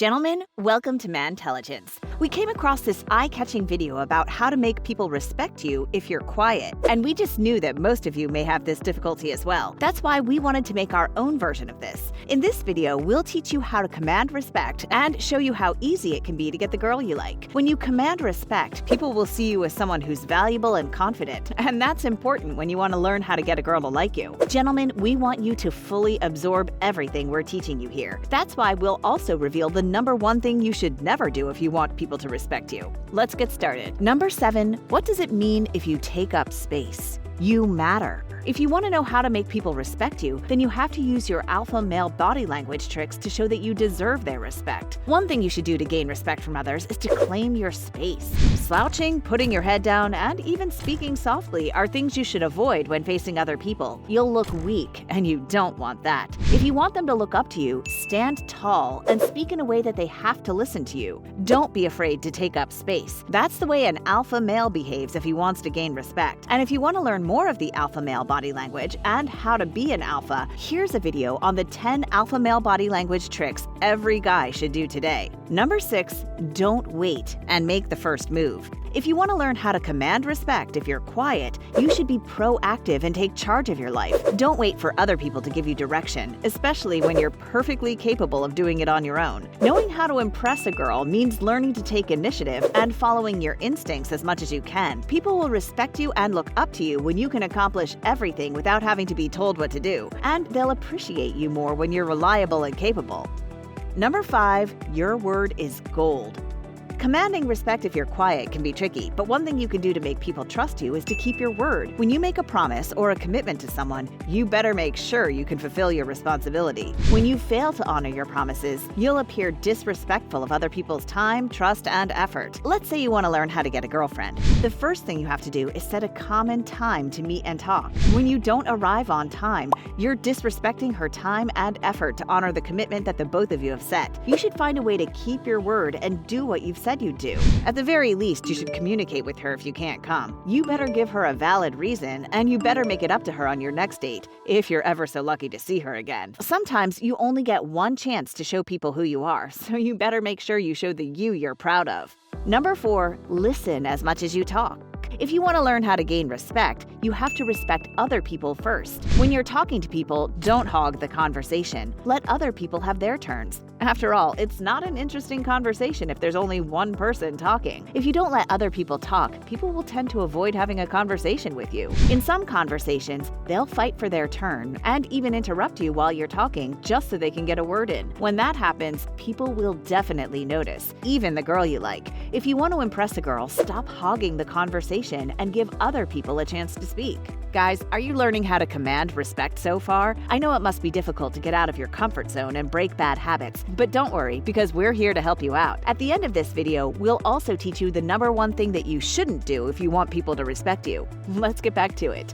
Gentlemen, welcome to Mantelligence. We came across this eye-catching video about how to make people respect you if you're quiet, and we just knew that most of you may have this difficulty as well. That's why we wanted to make our own version of this. In this video, we'll teach you how to command respect and show you how easy it can be to get the girl you like. When you command respect, people will see you as someone who's valuable and confident, and that's important when you want to learn how to get a girl to like you. Gentlemen, we want you to fully absorb everything we're teaching you here. That's why we'll also reveal the number one thing you should never do if you want people to respect you. Let's get started. Number 7, what does it mean if you take up space? You matter. If you want to know how to make people respect you, then you have to use your alpha male body language tricks to show that you deserve their respect. One thing you should do to gain respect from others is to claim your space. Slouching, putting your head down, and even speaking softly are things you should avoid when facing other people. You'll look weak, and you don't want that. If you want them to look up to you, stand tall and speak in a way that they have to listen to you. Don't be afraid to take up space. That's the way an alpha male behaves if he wants to gain respect. And if you want to learn more of the alpha male body language and how to be an alpha, here's a video on the 10 alpha male body language tricks every guy should do today. Number 6, don't wait and make the first move. If you want to learn how to command respect if you're quiet, you should be proactive and take charge of your life. Don't wait for other people to give you direction, especially when you're perfectly capable of doing it on your own. Knowing how to impress a girl means learning to take initiative and following your instincts as much as you can. People will respect you and look up to you when you can accomplish everything without having to be told what to do, and they'll appreciate you more when you're reliable and capable. Number 5, your word is gold. Commanding respect if you're quiet can be tricky, but one thing you can do to make people trust you is to keep your word. When you make a promise or a commitment to someone, you better make sure you can fulfill your responsibility. When you fail to honor your promises, you'll appear disrespectful of other people's time, trust, and effort. Let's say you want to learn how to get a girlfriend. The first thing you have to do is set a common time to meet and talk. When you don't arrive on time, you're disrespecting her time and effort to honor the commitment that the both of you have set. You should find a way to keep your word and do what you've said you'd do. At the very least, you should communicate with her if you can't come. You better give her a valid reason, and you better make it up to her on your next date, if you're ever so lucky to see her again. Sometimes you only get one chance to show people who you are, so you better make sure you show the you you're proud of. Number 4, listen as much as you talk. If you want to learn how to gain respect, you have to respect other people first. When you're talking to people, don't hog the conversation. Let other people have their turns. After all, it's not an interesting conversation if there's only one person talking. If you don't let other people talk, people will tend to avoid having a conversation with you. In some conversations, they'll fight for their turn and even interrupt you while you're talking just so they can get a word in. When that happens, people will definitely notice, even the girl you like. If you want to impress a girl, stop hogging the conversation and give other people a chance to speak. Guys, are you learning how to command respect so far? I know it must be difficult to get out of your comfort zone and break bad habits, but don't worry, because we're here to help you out. At the end of this video, we'll also teach you the number one thing that you shouldn't do if you want people to respect you. Let's get back to it.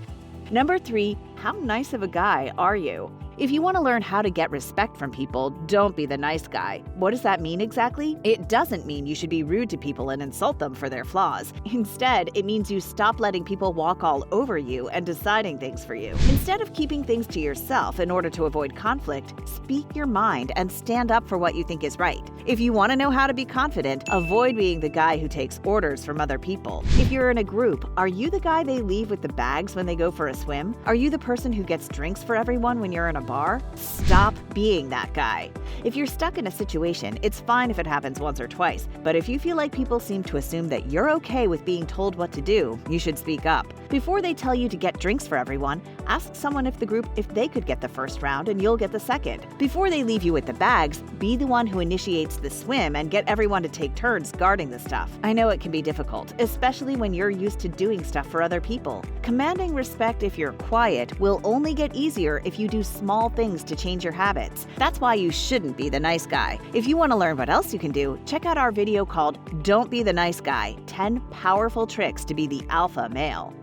Number 3, how nice of a guy are you? If you want to learn how to get respect from people, don't be the nice guy. What does that mean exactly? It doesn't mean you should be rude to people and insult them for their flaws. Instead, it means you stop letting people walk all over you and deciding things for you. Instead of keeping things to yourself in order to avoid conflict, speak your mind and stand up for what you think is right. If you want to know how to be confident, avoid being the guy who takes orders from other people. If you're in a group, are you the guy they leave with the bags when they go for a swim? Are you the person who gets drinks for everyone when you're in a bar? Stop being that guy. If you're stuck in a situation, it's fine if it happens once or twice, but if you feel like people seem to assume that you're okay with being told what to do, you should speak up. Before they tell you to get drinks for everyone, ask someone if they could get the first round and you'll get the second. Before they leave you with the bags, be the one who initiates the swim and get everyone to take turns guarding the stuff. I know it can be difficult, especially when you're used to doing stuff for other people. Commanding respect if you're quiet will only get easier if you do small things to change your habits. That's why you shouldn't be the nice guy. If you want to learn what else you can do, check out our video called Don't Be the Nice Guy, 10 Powerful Tricks to be the Alpha Male.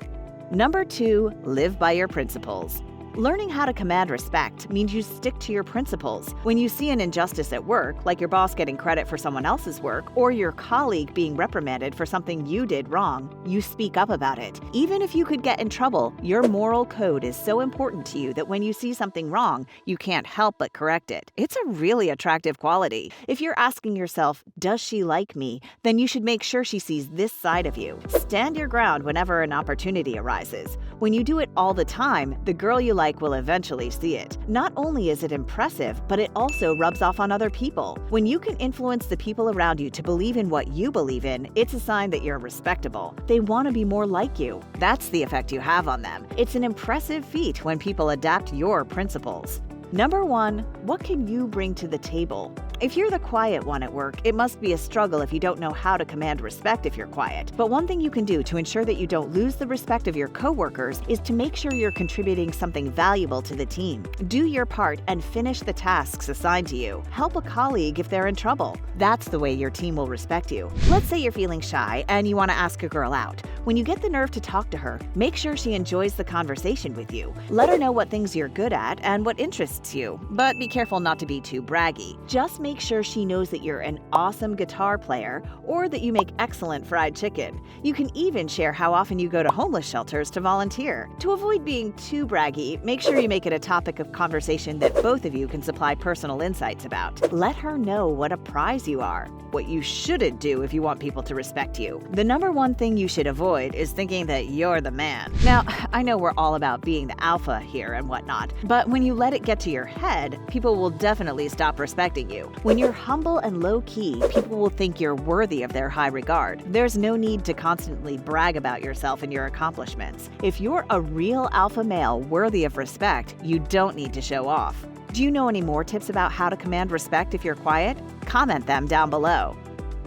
Number 2, live by your principles. Learning how to command respect means you stick to your principles. When you see an injustice at work, like your boss getting credit for someone else's work, or your colleague being reprimanded for something you did wrong, you speak up about it. Even if you could get in trouble, your moral code is so important to you that when you see something wrong, you can't help but correct it. It's a really attractive quality. If you're asking yourself, does she like me? Then you should make sure she sees this side of you. Stand your ground whenever an opportunity arises. When you do it all the time, the girl you like will eventually see it. Not only is it impressive, but it also rubs off on other people. When you can influence the people around you to believe in what you believe in, it's a sign that you're respectable. They want to be more like you. That's the effect you have on them. It's an impressive feat when people adapt your principles. Number 1, what can you bring to the table? If you're the quiet one at work, it must be a struggle if you don't know how to command respect if you're quiet. But one thing you can do to ensure that you don't lose the respect of your coworkers is to make sure you're contributing something valuable to the team. Do your part and finish the tasks assigned to you. Help a colleague if they're in trouble. That's the way your team will respect you. Let's say you're feeling shy and you want to ask a girl out. When you get the nerve to talk to her, make sure she enjoys the conversation with you. Let her know what things you're good at and what interests you. But be careful not to be too braggy. Just make sure she knows that you're an awesome guitar player or that you make excellent fried chicken. You can even share how often you go to homeless shelters to volunteer. To avoid being too braggy, make sure you make it a topic of conversation that both of you can supply personal insights about. Let her know what a prize you are, what you shouldn't do if you want people to respect you. The number 1 thing you should avoid is thinking that you're the man. Now, I know we're all about being the alpha here and whatnot, but when you let it get to your head, people will definitely stop respecting you. When you're humble and low-key, people will think you're worthy of their high regard. There's no need to constantly brag about yourself and your accomplishments. If you're a real alpha male worthy of respect, you don't need to show off. Do you know any more tips about how to command respect if you're quiet? Comment them down below.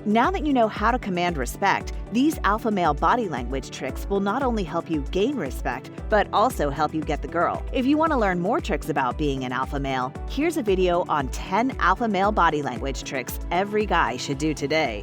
Now that you know how to command respect, these alpha male body language tricks will not only help you gain respect, but also help you get the girl. If you want to learn more tricks about being an alpha male, here's a video on 10 alpha male body language tricks every guy should do today.